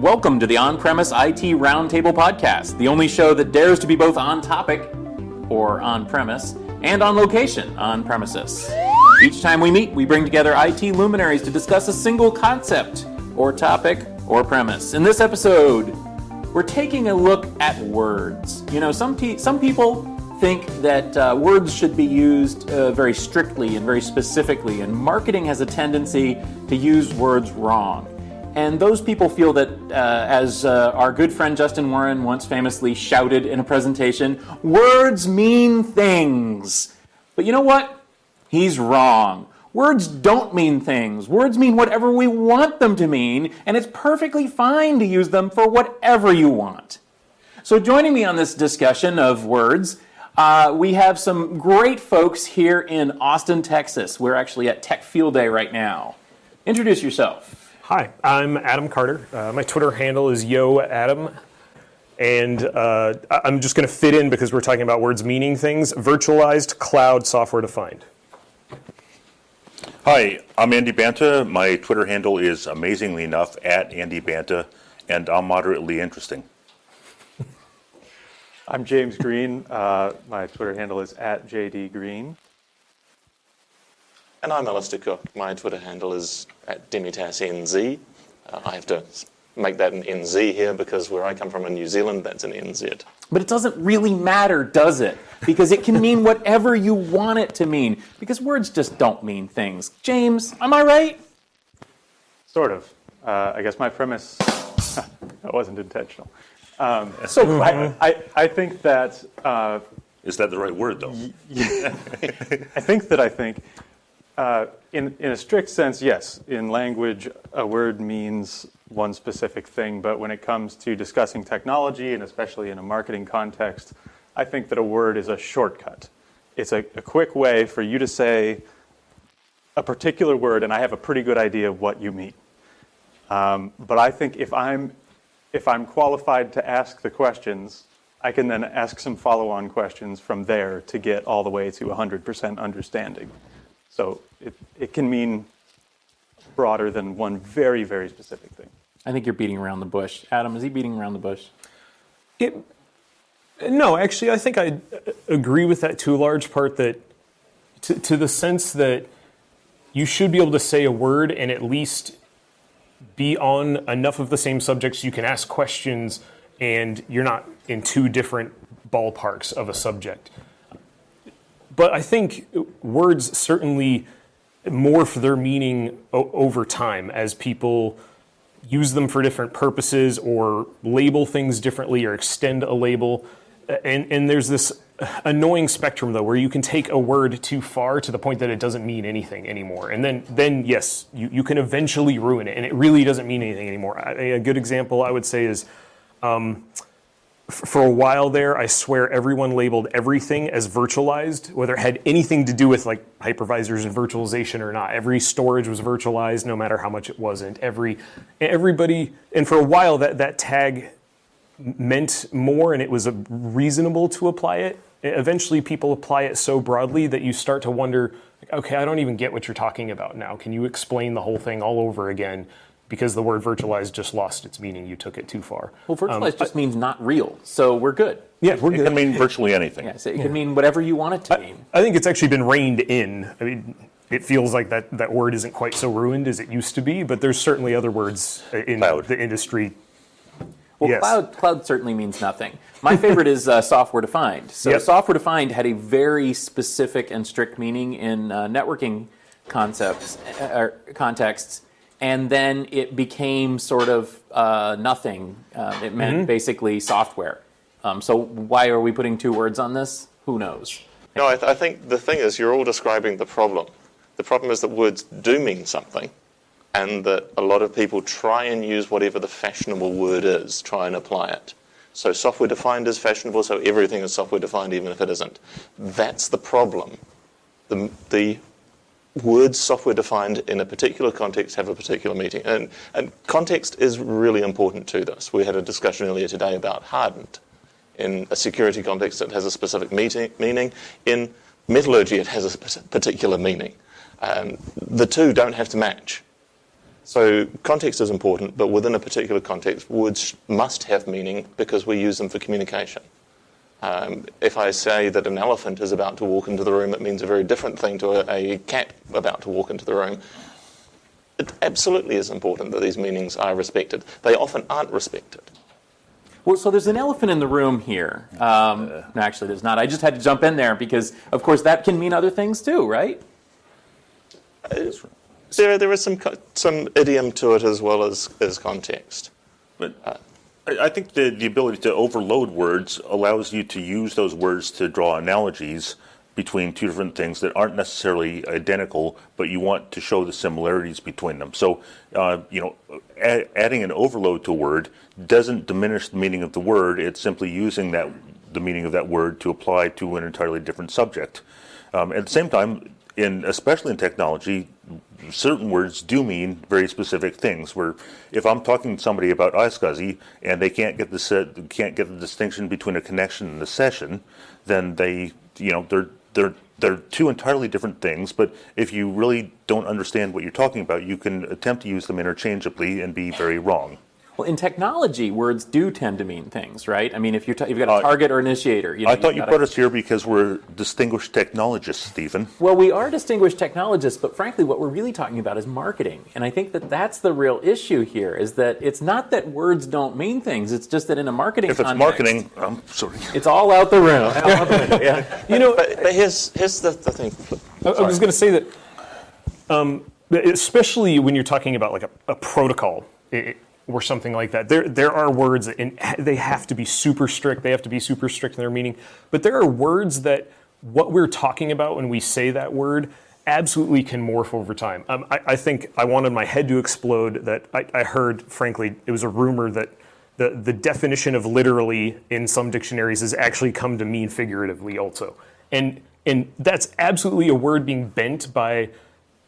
Welcome to the On-Premise IT Roundtable podcast, the only show that dares to be both on topic, or on-premise, and on location, on premises. Each time we meet, we bring together IT luminaries to discuss a single concept, or topic, or premise. In this episode, we're taking a look at words. You know, some people think that words should be used very strictly and very specifically, and marketing has a tendency to use words wrong. And those people feel that, as our good friend Justin Warren once famously shouted in a presentation, words mean things. But you know what? He's wrong. Words don't mean things. Words mean whatever we want them to mean, and it's perfectly fine to use them for whatever you want. So joining me on this discussion of words, we have some great folks here in Austin, Texas. We're actually at Tech Field Day right now. Introduce yourself. Hi, I'm Adam Carter. My Twitter handle is YoAdam. And I'm just going to fit in because we're talking about words meaning things. Virtualized cloud software defined. Hi, I'm Andy Banta. My Twitter handle is amazingly enough at Andy Banta, and I'm moderately interesting. I'm James Green. My Twitter handle is at JD Green. And I'm Alistair Cook. My Twitter handle is at DemitasNZ. I have to make that an NZ here because where I come from in New Zealand, that's an NZ. But it doesn't really matter, does it? Because it can mean whatever you want it to mean. Because words just don't mean things. James, am I right? Sort of. I guess my premise, that wasn't intentional. So I think that... Is that the right word, though? I think in a strict sense, yes. In language, a word means one specific thing, but when it comes to discussing technology, and especially in a marketing context, I think that a word is a shortcut. It's a quick way for you to say a particular word, and I have a pretty good idea of what you mean. But I think if I'm qualified to ask the questions, I can then ask some follow-on questions from there to get all the way to 100% understanding. So it can mean broader than one very, very specific thing. I think you're beating around the bush. Adam, is he beating around the bush? No, actually, I think I agree with that to a large part, that to the sense that you should be able to say a word and at least be on enough of the same subjects you can ask questions and you're not in two different ballparks of a subject. But I think words certainly morph their meaning over time as people use them for different purposes or label things differently or extend a label. And there's this annoying spectrum, though, where you can take a word too far to the point that it doesn't mean anything anymore. And then yes, you can eventually ruin it, and it really doesn't mean anything anymore. A good example, I would say, is for a while there, I swear everyone labeled everything as virtualized, whether it had anything to do with like hypervisors and virtualization or not. Every storage was virtualized, no matter how much it wasn't. Everybody, and for a while that tag meant more, and it was reasonable to apply it. Eventually, people apply it so broadly that you start to wonder, okay, I don't even get what you're talking about now. Can you explain the whole thing all over again? Because the word virtualized just lost its meaning. You took it too far. Well, virtualized just means not real, so we're good. Yeah, we're good. It can mean virtually anything. Yeah, so it can mean whatever you want it to mean. I think it's actually been reined in. I mean, it feels like that word isn't quite so ruined as it used to be, but there's certainly other words in the industry. Well, Yes. cloud certainly means nothing. My favorite is software defined. So Yep. software defined had a very specific and strict meaning in networking contexts, and then it became sort of nothing. It meant basically software. So why are we putting two words on this? Who knows? No, I think the thing is you're all describing the problem. The problem is that words do mean something, and that a lot of people try and use whatever the fashionable word is, try and apply it. So software defined is fashionable, so everything is software defined even if it isn't. That's the problem. The words software defined in a particular context have a particular meaning. And context is really important to this. We had a discussion earlier today about hardened. In a security context, it has a specific meaning. In metallurgy, it has a particular meaning. The two don't have to match. So context is important, but within a particular context, words must have meaning because we use them for communication. If I say that an elephant is about to walk into the room, it means a very different thing to a cat about to walk into the room. It absolutely is important that these meanings are respected. They often aren't respected. Well, so there's an elephant in the room here. No, actually, there's not. I just had to jump in there because, of course, that can mean other things too, right? There is some idiom to it as well as context. But I think the ability to overload words allows you to use those words to draw analogies between two different things that aren't necessarily identical, but you want to show the similarities between them. So, adding an overload to a word doesn't diminish the meaning of the word. It's simply using the meaning of that word to apply to an entirely different subject. At the same time, especially in technology, certain words do mean very specific things. Where if I'm talking to somebody about iSCSI and they can't get the distinction between a connection and a session, then they're two entirely different things. But if you really don't understand what you're talking about, you can attempt to use them interchangeably and be very wrong. Well, in technology, words do tend to mean things, right? I mean, if you've got a target or initiator. I thought you brought us here because we're distinguished technologists, Stephen. Well, we are distinguished technologists, but frankly, what we're really talking about is marketing. And I think that that's the real issue here, is that it's not that words don't mean things. It's just that in a marketing context. If it's marketing, I'm sorry. It's all out the room. Yeah. But here's the thing. I was going to say that, especially when you're talking about like a protocol or something like that, there are words and they have to be super strict. They have to be super strict in their meaning. But there are words that what we're talking about when we say that word absolutely can morph over time. I think I wanted my head to explode that I heard, frankly, it was a rumor that the definition of literally in some dictionaries has actually come to mean figuratively also. And that's absolutely a word being bent by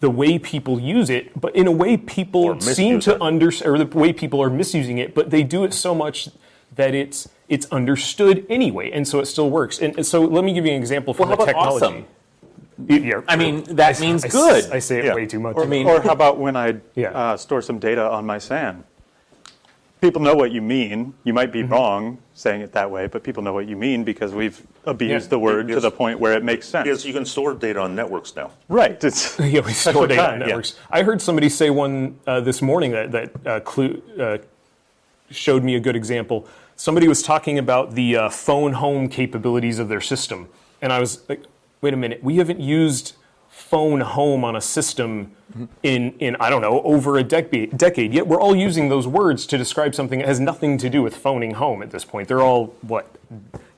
the way people use it, but in a way people seem to understand, or the way people are misusing it, but they do it so much that it's understood anyway, and so it still works. And so let me give you an example from the technology. Awesome? Yeah, I mean, that means good. I say it way too much. Or how about when I store some data on my SAN? People know what you mean. You might be wrong saying it that way, but people know what you mean because we've abused the word to the point where it makes sense. Yes, you can store data on networks now. Right. We store data on networks. I heard somebody say one this morning that showed me a good example. Somebody was talking about the phone home capabilities of their system, and I was like, wait a minute, we haven't used phone home on a system in I don't know, over a decade. Yet we're all using those words to describe something that has nothing to do with phoning home at this point. They're all,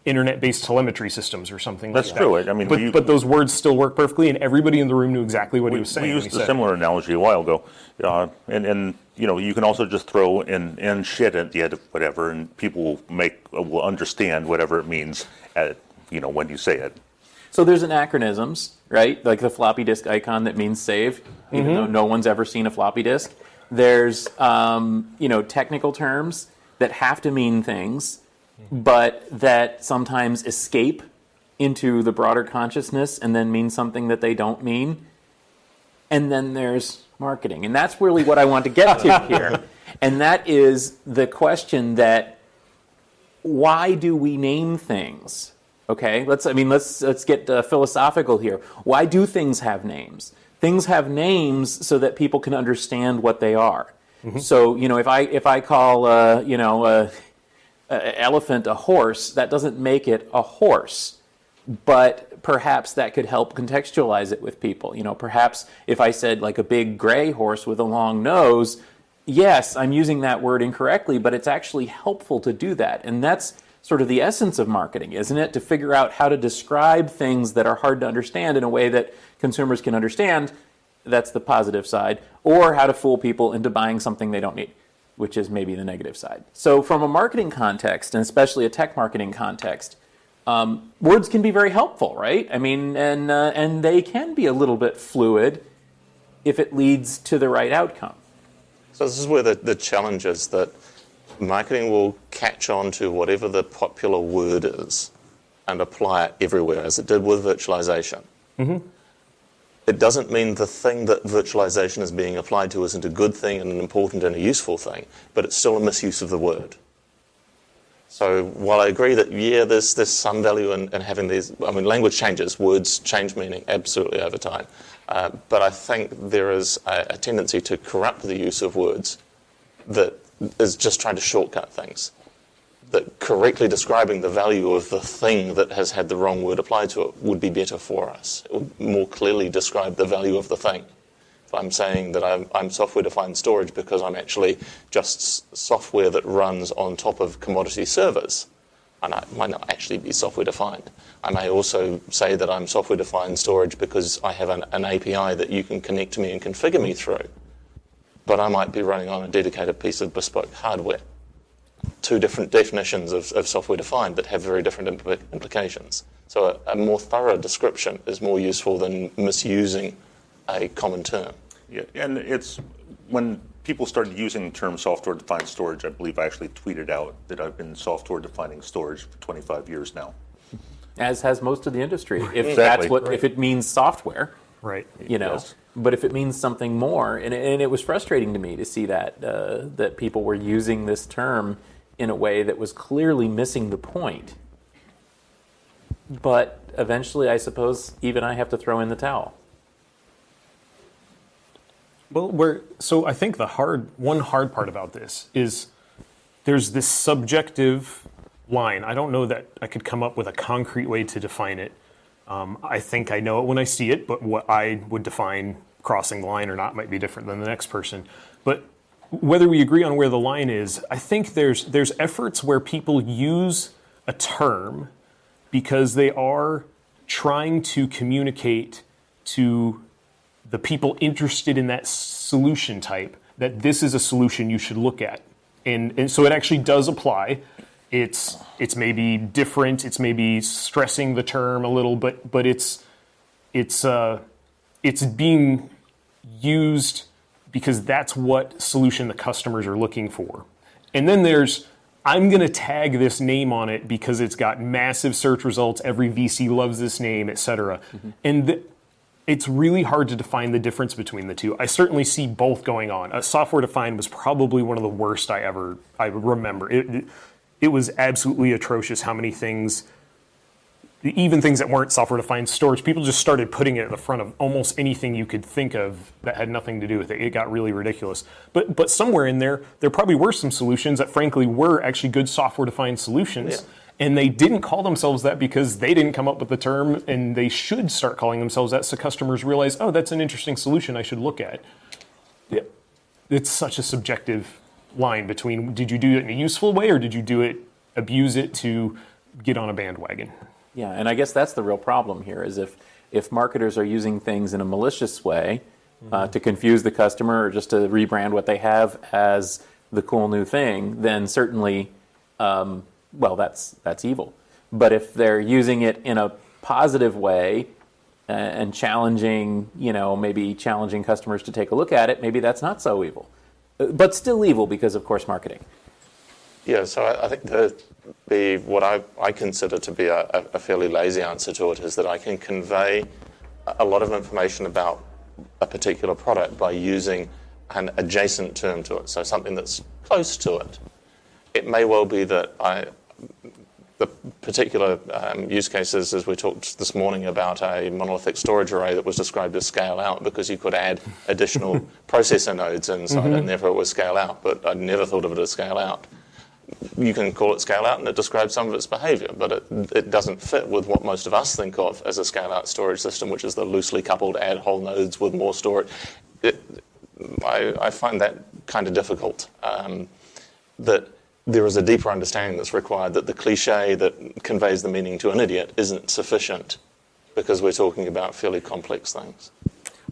internet-based telemetry systems or something like that. That's true. I mean, but those words still work perfectly, and everybody in the room knew exactly what he was saying. We used a similar analogy a while ago. And you can also just throw in shit at the end of whatever, and people will understand whatever it means when you say it. So there's anachronisms, right? Like the floppy disk icon that means save, even though no one's ever seen a floppy disk. There's, technical terms that have to mean things, but that sometimes escape into the broader consciousness and then mean something that they don't mean. And then there's marketing. And that's really what I want to get to here. And that is the question that, why do we name things? Okay, let's get philosophical here. Why do things have names? Things have names so that people can understand what they are. So, if I call elephant a horse, that doesn't make it a horse, but perhaps that could help contextualize it with people. Perhaps if I said like a big gray horse with a long nose, yes, I'm using that word incorrectly, but it's actually helpful to do that, and that's sort of the essence of marketing, isn't it? To figure out how to describe things that are hard to understand in a way that consumers can understand. That's the positive side. Or how to fool people into buying something they don't need, which is maybe the negative side. So from a marketing context, and especially a tech marketing context, words can be very helpful, right? I mean, and they can be a little bit fluid if it leads to the right outcome. So this is where the challenge is that marketing will catch on to whatever the popular word is and apply it everywhere, as it did with virtualization. it doesn't mean the thing that virtualization is being applied to isn't a good thing and an important and a useful thing, but it's still a misuse of the word. So while I agree that, yeah, there's some value in having these, I mean, language changes, words change meaning absolutely over time. But I think there is a tendency to corrupt the use of words that is just trying to shortcut things. That correctly describing the value of the thing that has had the wrong word applied to it would be better for us. It would more clearly describe the value of the thing. If I'm saying that I'm software-defined storage because I'm actually just software that runs on top of commodity servers, and I might not actually be software-defined. I may also say that I'm software-defined storage because I have an API that you can connect to me and configure me through. But I might be running on a dedicated piece of bespoke hardware. Two different definitions of software-defined that have very different implications. So a more thorough description is more useful than misusing a common term. Yeah, and it's when people started using the term software-defined storage, I believe I actually tweeted out that I've been software-defining storage for 25 years now. As has most of the industry. If Exactly. that's what, if it means software, Right. you know. Yes. But if it means something more, and it was frustrating to me to see that that people were using this term in a way that was clearly missing the point. But eventually, I suppose, even I have to throw in the towel. Well, so I think one hard part about this is there's this subjective line. I don't know that I could come up with a concrete way to define it. I think I know it when I see it, but what I would define crossing the line or not might be different than the next person. But whether we agree on where the line is, I think there's efforts where people use a term because they are trying to communicate to the people interested in that solution type that this is a solution you should look at. And so it actually does apply. It's maybe different, it's maybe stressing the term a little, but it's being used because that's what solution the customers are looking for. And then I'm going to tag this name on it because it's got massive search results, every VC loves this name, etc. Mm-hmm. And it's really hard to define the difference between the two. I certainly see both going on. Software-defined was probably one of the worst I remember. It was absolutely atrocious how many things, even things that weren't software-defined storage, people just started putting it at the front of almost anything you could think of that had nothing to do with it. It got really ridiculous. But somewhere in there probably were some solutions that frankly were actually good software-defined solutions. Yeah. And they didn't call themselves that because they didn't come up with the term, and they should start calling themselves that so customers realize, oh, that's an interesting solution I should look at. Yeah. It's such a subjective line between did you do it in a useful way or did you abuse it to get on a bandwagon? Yeah, and I guess that's the real problem here is if marketers are using things in a malicious way to confuse the customer or just to rebrand what they have as the cool new thing, then certainly that's evil. But if they're using it in a positive way and challenging, maybe challenging customers to take a look at it, maybe that's not so evil. But still evil because, of course, marketing. Yeah, so I think what I consider to be a fairly lazy answer to it is that I can convey a lot of information about a particular product by using an adjacent term to it, so something that's close to it. It may well be that the particular use cases, as we talked this morning about a monolithic storage array that was described as scale out because you could add additional processor nodes inside it and therefore it was scale out, but I never thought of it as scale out. You can call it scale out and it describes some of its behavior, but it doesn't fit with what most of us think of as a scale out storage system, which is the loosely coupled add whole nodes with more storage. I find that kind of difficult. That there is a deeper understanding that's required that the cliche that conveys the meaning to an idiot isn't sufficient because we're talking about fairly complex things.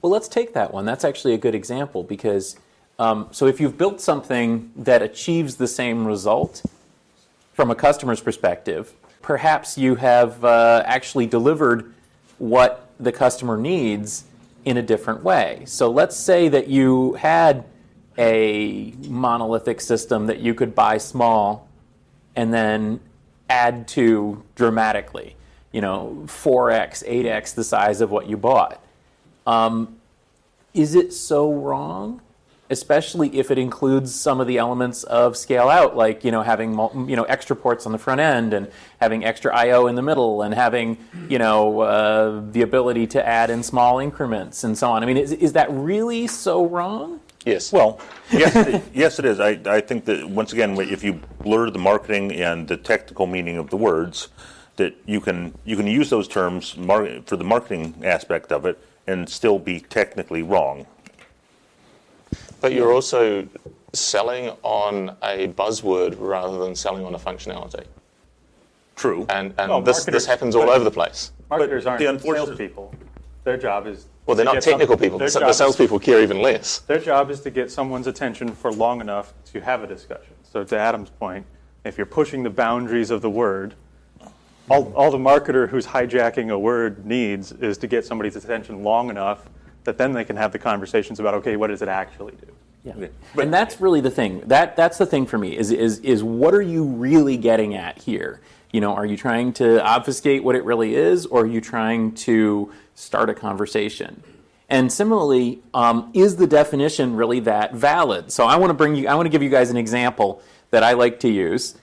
Well, let's take that one. That's actually a good example because so if you've built something that achieves the same result from a customer's perspective, perhaps you have actually delivered what the customer needs in a different way. So let's say that you had a monolithic system that you could buy small and then add to dramatically, 4x, 8x the size of what you bought. Is it so wrong? Especially if it includes some of the elements of scale out, like having extra ports on the front end and having extra I/O in the middle and having the ability to add in small increments and so on. I mean, is that really so wrong? Yes. Well, yes, it is. I think that once again, if you blur the marketing and the technical meaning of the words, that you can use those terms for the marketing aspect of it and still be technically wrong. But you're also selling on a buzzword rather than selling on a functionality. True. And this happens all over the place. Marketers aren't the unfortunate- salespeople. Their job is Well, they're to not get technical people. their The job is- salespeople care even less. Their job is to get someone's attention for long enough to have a discussion. So to Adam's point, if you're pushing the boundaries of the word, all the marketer who's hijacking a word needs is to get somebody's attention long enough that then they can have the conversations about, okay, what does it actually do? Yeah. And that's really the thing. That's the thing for me is what are you really getting at here? Are you trying to obfuscate what it really is, or are you trying to start a conversation? And similarly, is the definition really that valid? So I want to give you guys an example that I like to use.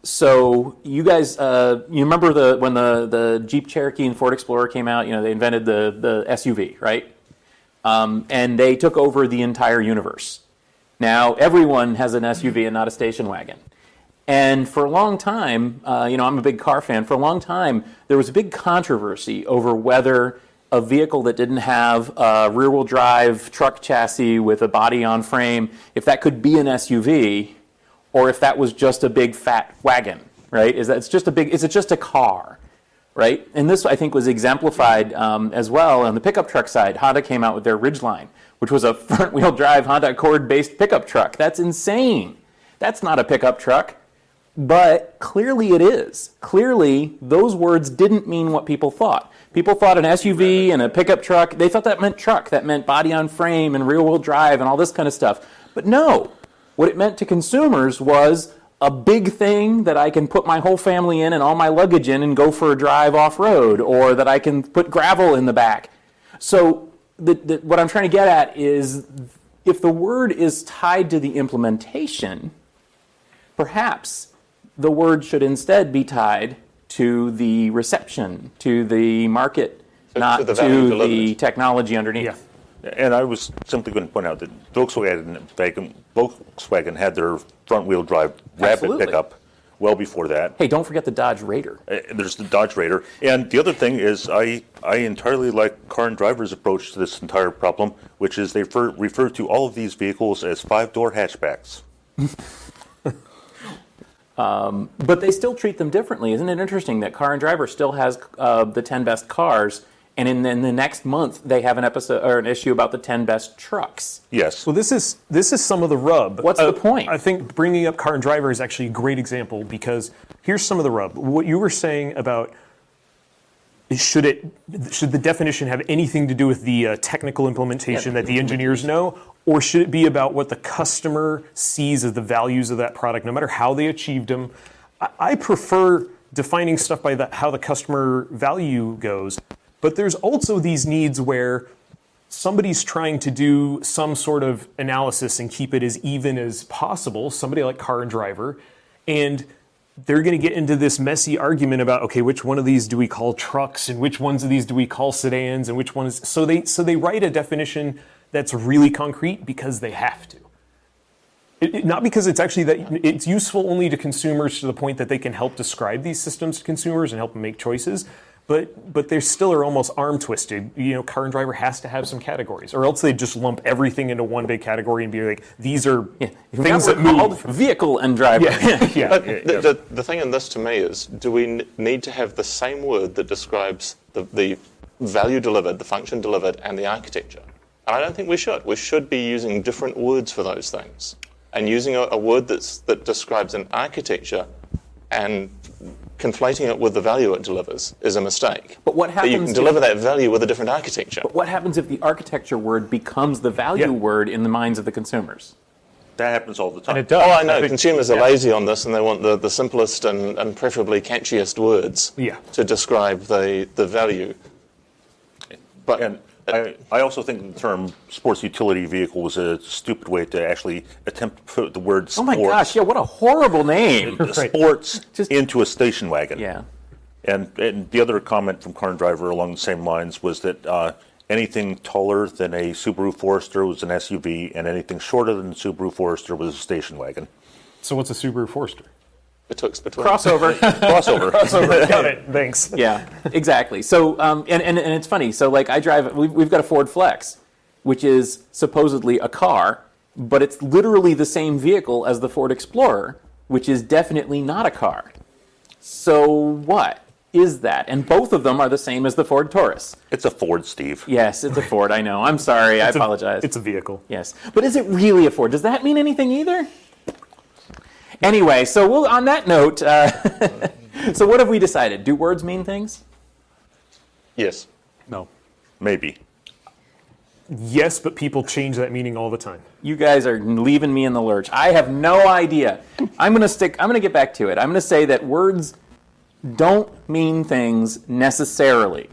So you guys, you remember when the Jeep Cherokee and Ford Explorer came out? They invented the SUV, right? And they took over the entire universe. Now everyone has an SUV and not a station wagon. And for a long time, I'm a big car fan. For a long time, there was a big controversy over whether a vehicle that didn't have a rear-wheel drive truck chassis with a body on frame, if that could be an SUV, or if that was just a big fat wagon, right? Is it just a car, right? And this, I think, was exemplified as well on the pickup truck side. Honda came out with their Ridgeline, which was a front-wheel drive Honda Accord-based pickup truck. That's insane. That's not a pickup truck. But clearly it is. Clearly, those words didn't mean what people thought. People thought an SUV and a pickup truck, they thought that meant truck. That meant body on frame and rear-wheel drive and all this kind of stuff. But no, what it meant to consumers was a big thing that I can put my whole family in and all my luggage in and go for a drive off-road, or that I can put gravel in the back. So what I'm trying to get at is, if the word is tied to the implementation, perhaps the word should instead be tied to the reception, to the market, not to the to value the delivered. technology underneath. Yeah. And I was simply going to point out that Volkswagen had their front-wheel drive rapid Absolutely. pickup well before that. Hey, don't forget the Dodge Raider. There's the Dodge Raider. And the other thing is I entirely like Car and Driver's approach to this entire problem, which is they refer to all of these vehicles as 5-door hatchbacks. But they still treat them differently. Isn't it interesting that Car and Driver still has the 10 best cars, and in the next month they have an episode or an issue about the 10 best trucks? Yes. Well, this is some of the rub. What's the point? I think bringing up Car and Driver is actually a great example, because here's some of the rub. What you were saying about should the definition have anything to do with the technical implementation that the engineers know, or should it be about what the customer sees as the values of that product, no matter how they achieved them? I prefer defining stuff by how the customer value goes, but there's also these needs where somebody's trying to do some sort of analysis and keep it as even as possible, somebody like Car and Driver, and they're going to get into this messy argument about, okay, which one of these do we call trucks and which ones of these do we call sedans and which ones. So they write a definition that's really concrete because they have to. Not because it's actually that it's useful only to consumers to the point that they can help describe these systems to consumers and help them make choices. But they still are almost arm twisted. Car and Driver has to have some categories, or else they just lump everything into one big category and be like, these are things that move. Vehicle and driver. The thing in this to me is, do we need to have the same word that describes the value delivered, the function delivered, and the architecture? And I don't think we should. We should be using different words for those things. And using a word that describes an architecture and conflating it with the value it delivers is a mistake. But what happens? You can deliver that value with a different architecture. But what happens if the architecture word becomes the value word in the minds of the consumers? That happens all the time. And it does. Oh, I know. Consumers are lazy on this, and they want the simplest and preferably catchiest words to describe the value. But And I also think the term sports utility vehicle was a stupid way to actually attempt to put the word Oh sports, my gosh, yeah, what a horrible name. sports Just- into a station wagon. Yeah. And the other comment from Car and Driver along the same lines was that anything taller than a Subaru Forester was an SUV, and anything shorter than a Subaru Forester was a station wagon. So what's a Subaru Forester? Betwixt between. Crossover. Crossover. Got it. Thanks. Yeah, exactly. So, and it's funny. So, like, I drive. We've got a Ford Flex, which is supposedly a car, but it's literally the same vehicle as the Ford Explorer, which is definitely not a car. So, what is that? And both of them are the same as the Ford Taurus. It's a Ford, Steve. Yes, it's a Ford. I know. I'm sorry. I apologize. It's a vehicle. Yes, but is it really a Ford? Does that mean anything either? Anyway, so on that note, so what have we decided? Do words mean things? Yes. No. Maybe. Yes, but people change that meaning all the time. You guys are leaving me in the lurch. I have no idea. I'm going to get back to it. I'm going to say that words don't mean things necessarily.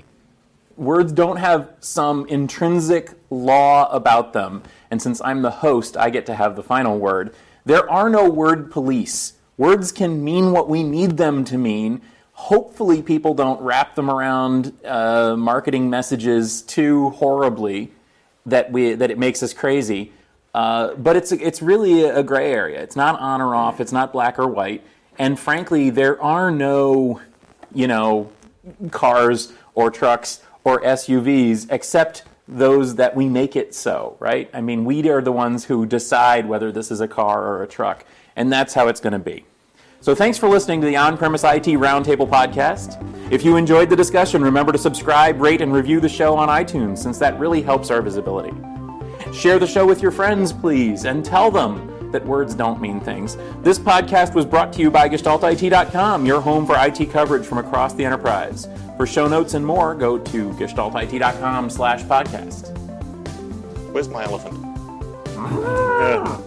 Words don't have some intrinsic law about them. And since I'm the host, I get to have the final word. There are no word police. Words can mean what we need them to mean. Hopefully people don't wrap them around marketing messages too horribly that it makes us crazy. But it's really a gray area. It's not on or off. It's not black or white. And frankly, there are no, cars or trucks or SUVs except those that we make it so, right? I mean, we are the ones who decide whether this is a car or a truck, and that's how it's going to be. So thanks for listening to the On-Premise IT Roundtable podcast. If you enjoyed the discussion, remember to subscribe, rate, and review the show on iTunes, since that really helps our visibility. Share the show with your friends, please, and tell them that words don't mean things. This podcast was brought to you by GestaltIT.com, your home for IT coverage from across the enterprise. For show notes and more, go to GestaltIT.com/podcast. Where's my elephant? Yeah.